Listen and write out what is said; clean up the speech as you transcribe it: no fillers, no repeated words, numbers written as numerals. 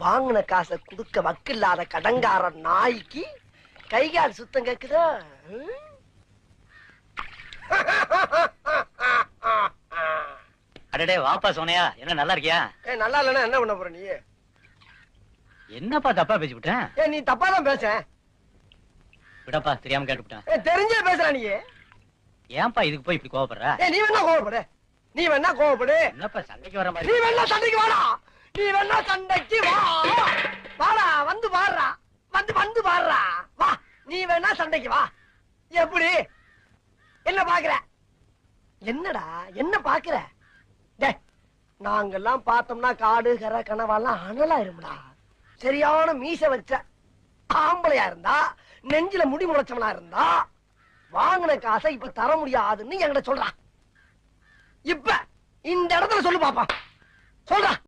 வாங்கின காசை குடுக்க வக்கில்லாத கடங்கார நாய்க்கு கைகால் சுத்தம் கேக்குதா? அடடே வாப்பா சோனையா, என்ன நல்லா இருக்கியா? நல்லா இல்லன்னா என்ன பண்ண போற நீ? என்னப்பா தப்பா பேசிவிட்டேன்? நீ தப்பா தான் பேச. விடப்பா, தெரியாம கேட்டுவிட்டேன். தெரிஞ்சே பேசுற நீ. ஏன்பா இதுக்கு போய் இப்படி கோவப்படுற? நீ வேணா கோவப்படு, நீ வேணா கோவப்படு. என்னப்பா சண்டைக்கு வர மாதிரி? நீ வேணா சண்டைக்கு வாடா, நீ வேணா சண்டைக்கு வா. வாடா, வந்து பாடுறா, வந்து பாடுறா, வா. நீ வேணா சண்டைக்கு வா. எப்படி? என்ன பாக்குற? என்னடா என்ன பாக்குற? நாங்கெல்லாம் பார்த்தோம்னா காடு கரை கனவாலாம் அனலாயிரும்டா. சரியான மீச வச்ச ஆம்பளையா இருந்தா, நெஞ்சில முடி முளைச்சவனா இருந்தா, வாங்கின காசை இப்ப தர முடியாதுன்னு என்கிட்ட சொல்றான். இப்ப இந்த இடத்துல சொல்லு பாப்பா, சொல்றா.